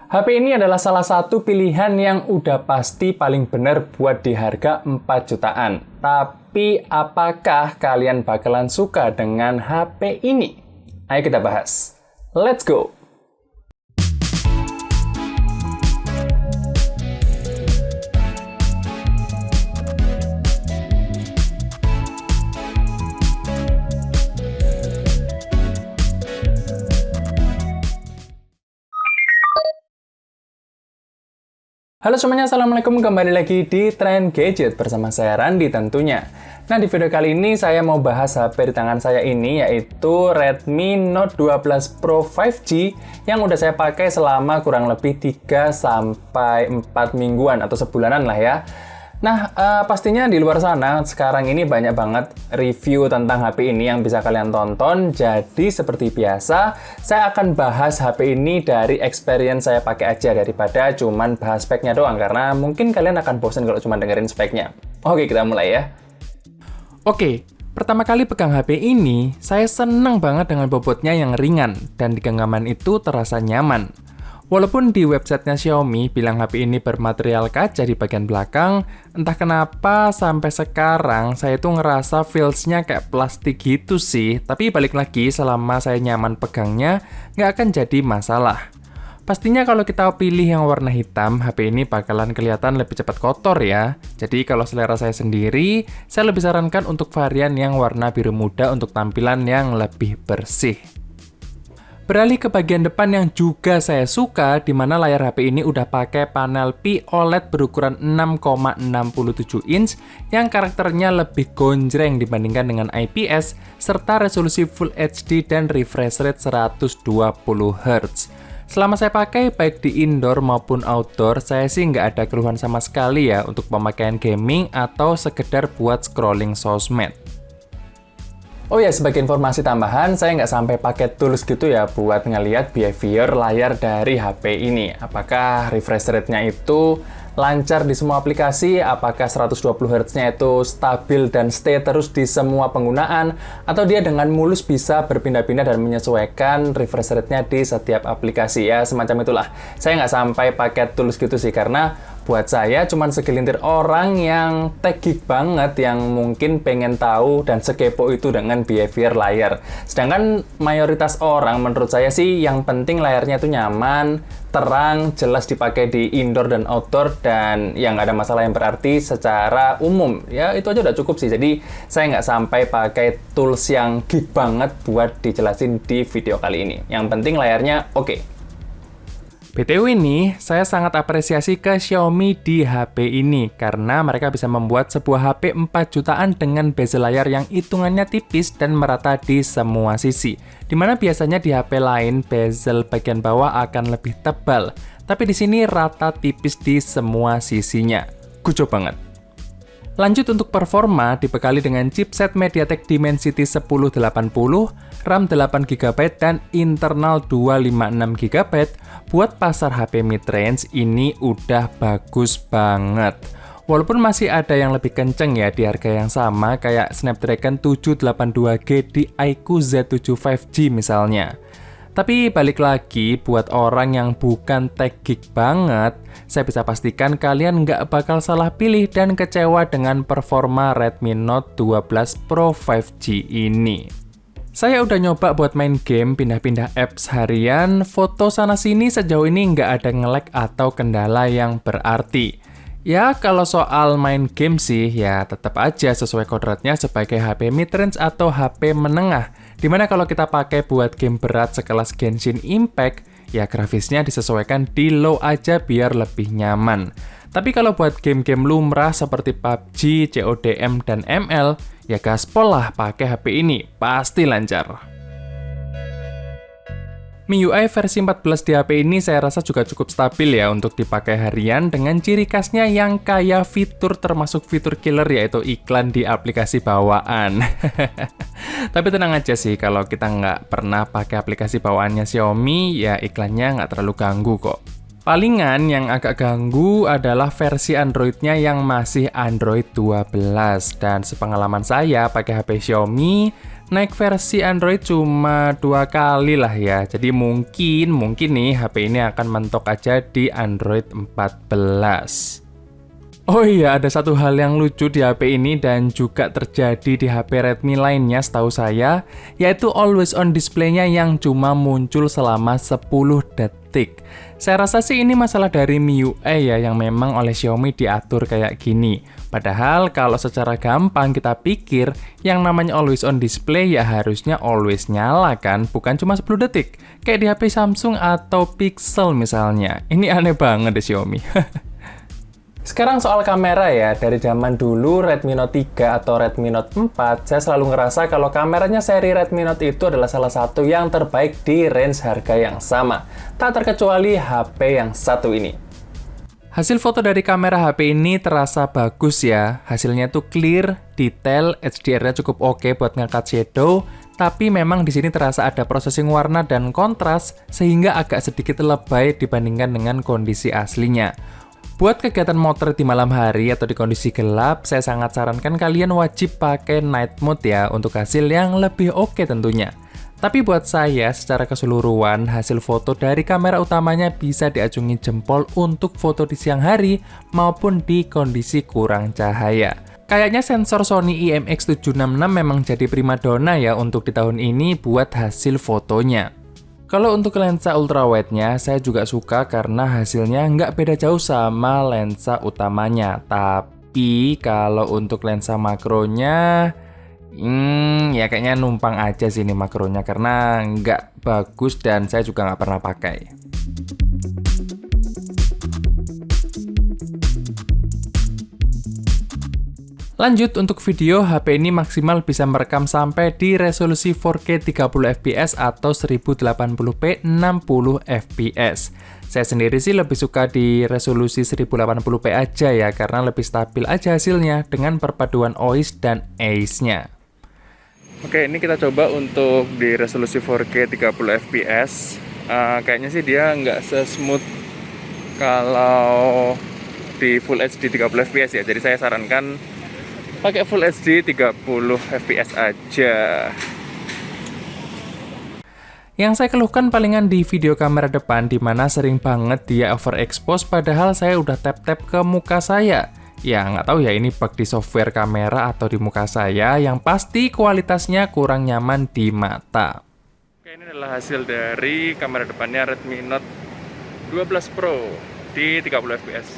HP ini adalah salah satu pilihan yang udah pasti paling benar buat di harga 4 jutaan. Tapi apakah kalian bakalan suka dengan HP ini? Ayo kita bahas. Let's go! Halo semuanya, Assalamualaikum. Kembali lagi di Trend Gadget bersama saya Randi tentunya. Nah, di video kali ini saya mau bahas HP di tangan saya ini, yaitu Redmi Note 12 Pro 5G yang udah saya pakai selama kurang lebih 3-4 mingguan atau sebulanan lah ya. Nah, pastinya di luar sana sekarang ini banyak banget review tentang HP ini yang bisa kalian tonton. Jadi seperti biasa, saya akan bahas HP ini dari experience saya pakai aja daripada cuman bahas speknya doang, karena mungkin kalian akan bosan kalau cuma dengerin speknya. Oke, kita mulai ya. Oke, pertama kali pegang HP ini, saya seneng banget dengan bobotnya yang ringan dan di genggaman itu terasa nyaman. Walaupun di websitenya Xiaomi bilang HP ini bermaterial kaca di bagian belakang, entah kenapa sampai sekarang saya tuh ngerasa feels-nya kayak plastik gitu sih. Tapi balik lagi, selama saya nyaman pegangnya, nggak akan jadi masalah. Pastinya kalau kita pilih yang warna hitam, HP ini bakalan kelihatan lebih cepat kotor ya. Jadi kalau selera saya sendiri, saya lebih sarankan untuk varian yang warna biru muda untuk tampilan yang lebih bersih. Beralih ke bagian depan yang juga saya suka, di mana layar HP ini udah pakai panel P OLED berukuran 6,67 inch yang karakternya lebih gonjreng dibandingkan dengan IPS, serta resolusi Full HD dan refresh rate 120 Hz. Selama saya pakai baik di indoor maupun outdoor, saya sih nggak ada keluhan sama sekali ya untuk pemakaian gaming atau sekedar buat scrolling sosmed. Oh ya, sebagai informasi tambahan, saya nggak sampai pakai tools gitu ya buat ngeliat behavior layar dari HP ini. Apakah refresh rate-nya itu lancar di semua aplikasi, apakah 120 Hz-nya itu stabil dan stay terus di semua penggunaan, atau dia dengan mulus bisa berpindah-pindah dan menyesuaikan refresh rate-nya di setiap aplikasi ya, semacam itulah. Saya nggak sampai pakai tools gitu sih, karena buat saya cuman segelintir orang yang tech geek banget yang mungkin pengen tahu dan sekepo itu dengan behavior layar. Sedangkan mayoritas orang menurut saya sih yang penting layarnya itu nyaman, terang, jelas dipakai di indoor dan outdoor, dan yang nggak ada masalah yang berarti secara umum. Ya itu aja udah cukup sih, jadi saya nggak sampai pakai tools yang geek banget buat dijelasin di video kali ini. Yang penting layarnya oke. BTW nih, saya sangat apresiasi ke Xiaomi di HP ini karena mereka bisa membuat sebuah HP 4 jutaan dengan bezel layar yang hitungannya tipis dan merata di semua sisi. Dimana biasanya di HP lain bezel bagian bawah akan lebih tebal, tapi di sini rata tipis di semua sisinya. Gujo banget. Lanjut untuk performa, dibekali dengan chipset MediaTek Dimensity 1080, RAM 8GB dan internal 256GB, buat pasar HP mid-range ini udah bagus banget. Walaupun masih ada yang lebih kenceng ya di harga yang sama, kayak Snapdragon 782G di iQOO Z7 5G misalnya. Tapi balik lagi, buat orang yang bukan tech geek banget, saya bisa pastikan kalian nggak bakal salah pilih dan kecewa dengan performa Redmi Note 12 Pro 5G ini. Saya udah nyoba buat main game, pindah-pindah apps harian, foto sana-sini sejauh ini nggak ada nge-lag atau kendala yang berarti. Ya, kalau soal main game sih, ya tetap aja sesuai kodratnya sebagai HP mid-range atau HP menengah. Dimana kalau kita pakai buat game berat sekelas Genshin Impact, ya grafisnya disesuaikan di low aja biar lebih nyaman. Tapi kalau buat game-game lumrah seperti PUBG, CODM, dan ML, ya gaspol lah pakai HP ini, pasti lancar. MIUI versi 14 di HP ini saya rasa juga cukup stabil ya untuk dipakai harian dengan ciri khasnya yang kaya fitur termasuk fitur killer yaitu iklan di aplikasi bawaan. Tapi tenang aja sih, kalau kita nggak pernah pakai aplikasi bawaannya Xiaomi, ya iklannya nggak terlalu ganggu kok. Palingan yang agak ganggu adalah versi Android-nya yang masih Android 12. Dan sepengalaman saya pakai HP Xiaomi, naik versi Android cuma 2 kali lah ya. Jadi mungkin nih HP ini akan mentok aja di Android 14. Oh iya, ada satu hal yang lucu di HP ini dan juga terjadi di HP Redmi lainnya setahu saya, yaitu always on display-nya yang cuma muncul selama 10 detik. Saya rasa sih ini masalah dari MIUI ya, yang memang oleh Xiaomi diatur kayak gini. Padahal kalau secara gampang kita pikir, yang namanya always on display ya harusnya always nyala kan, bukan cuma 10 detik. Kayak di HP Samsung atau Pixel misalnya. Ini aneh banget deh Xiaomi. Sekarang soal kamera ya, dari zaman dulu Redmi Note 3 atau Redmi Note 4, saya selalu ngerasa kalau kameranya seri Redmi Note itu adalah salah satu yang terbaik di range harga yang sama. Tak terkecuali HP yang satu ini. Hasil foto dari kamera HP ini terasa bagus ya, hasilnya tuh clear, detail, HDR-nya cukup oke buat ngangkat shadow, tapi memang di sini terasa ada processing warna dan kontras, sehingga agak sedikit lebay dibandingkan dengan kondisi aslinya. Buat kegiatan motret di malam hari atau di kondisi gelap, saya sangat sarankan kalian wajib pakai night mode ya, untuk hasil yang lebih oke tentunya. Tapi buat saya, secara keseluruhan, hasil foto dari kamera utamanya bisa diacungi jempol untuk foto di siang hari maupun di kondisi kurang cahaya. Kayaknya sensor Sony IMX766 memang jadi primadona ya untuk di tahun ini buat hasil fotonya. Kalau untuk lensa ultrawide-nya, saya juga suka karena hasilnya nggak beda jauh sama lensa utamanya. Tapi kalau untuk lensa makronya, ya kayaknya numpang aja sih ini makronya karena nggak bagus dan saya juga nggak pernah pakai. Lanjut, untuk video, HP ini maksimal bisa merekam sampai di resolusi 4K 30fps atau 1080p 60fps. Saya sendiri sih lebih suka di resolusi 1080p aja ya, karena lebih stabil aja hasilnya dengan perpaduan OIS dan AIS-nya. Oke, ini kita coba untuk di resolusi 4K 30fps. Kayaknya sih dia nggak se-smooth kalau di Full HD 30fps ya, jadi saya sarankan pakai Full HD 30 fps aja. Yang saya keluhkan palingan di video kamera depan, dimana sering banget dia overexpose padahal saya udah tap-tap ke muka saya. Ya nggak tahu ya ini bug di software kamera atau di muka saya, yang pasti kualitasnya kurang nyaman di mata. Oke, ini adalah hasil dari kamera depannya Redmi Note 12 Pro di 30 fps.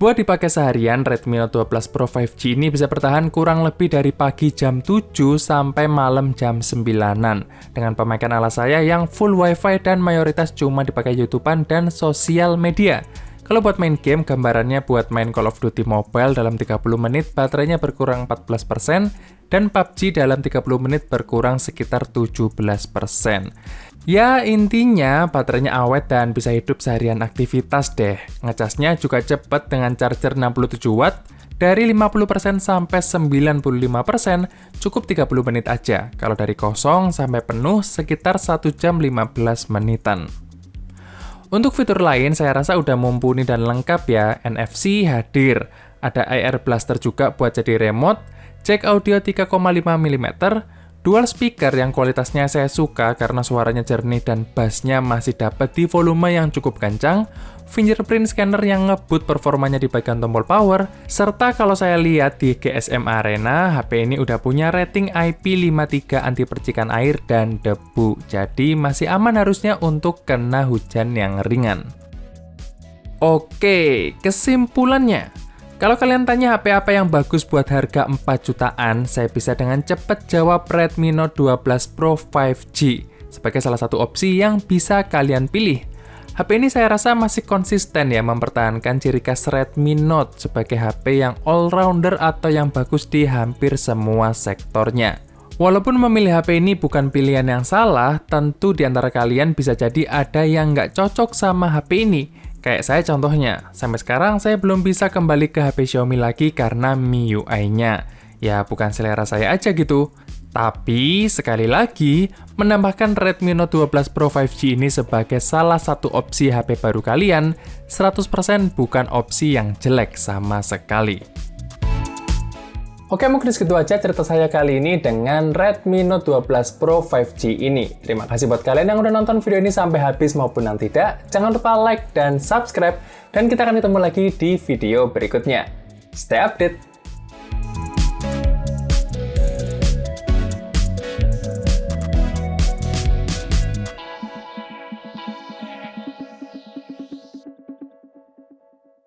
Buat dipakai seharian, Redmi Note 12 Pro 5G ini bisa bertahan kurang lebih dari pagi jam 7 sampai malam jam 9-an. Dengan pemakaian ala saya yang full wifi dan mayoritas cuma dipakai YouTubean dan sosial media. Kalau buat main game, gambarannya buat main Call of Duty Mobile dalam 30 menit baterainya berkurang 14%, dan PUBG dalam 30 menit berkurang sekitar 17%. Ya, intinya baterainya awet dan bisa hidup seharian aktivitas deh. Ngecasnya juga cepat dengan charger 67 watt, dari 50% sampai 95%, cukup 30 menit aja. Kalau dari kosong sampai penuh, sekitar 1 jam 15 menitan. Untuk fitur lain, saya rasa udah mumpuni dan lengkap ya. NFC hadir, ada AR Blaster juga buat jadi remote, jack audio 3,5 mm, dual speaker yang kualitasnya saya suka karena suaranya jernih dan bassnya masih dapat di volume yang cukup kencang, fingerprint scanner yang ngebut performanya di bagian tombol power, serta kalau saya lihat di GSM Arena, HP ini udah punya rating IP53 anti percikan air dan debu, jadi masih aman harusnya untuk kena hujan yang ringan. Oke, kesimpulannya. Kalau kalian tanya HP apa yang bagus buat harga 4 jutaan, saya bisa dengan cepat jawab Redmi Note 12 Pro 5G sebagai salah satu opsi yang bisa kalian pilih. HP ini saya rasa masih konsisten ya mempertahankan ciri khas Redmi Note sebagai HP yang all-rounder atau yang bagus di hampir semua sektornya. Walaupun memilih HP ini bukan pilihan yang salah, tentu di antara kalian bisa jadi ada yang nggak cocok sama HP ini. Kayak saya contohnya, sampai sekarang saya belum bisa kembali ke HP Xiaomi lagi karena MIUI-nya. Ya, bukan selera saya aja gitu. Tapi, sekali lagi, menambahkan Redmi Note 12 Pro 5G ini sebagai salah satu opsi HP baru kalian, 100% bukan opsi yang jelek sama sekali. Oke, mungkin segitu aja cerita saya kali ini dengan Redmi Note 12 Pro 5G ini. Terima kasih buat kalian yang udah nonton video ini sampai habis maupun yang tidak. Jangan lupa like dan subscribe, dan kita akan ketemu lagi di video berikutnya. Stay update!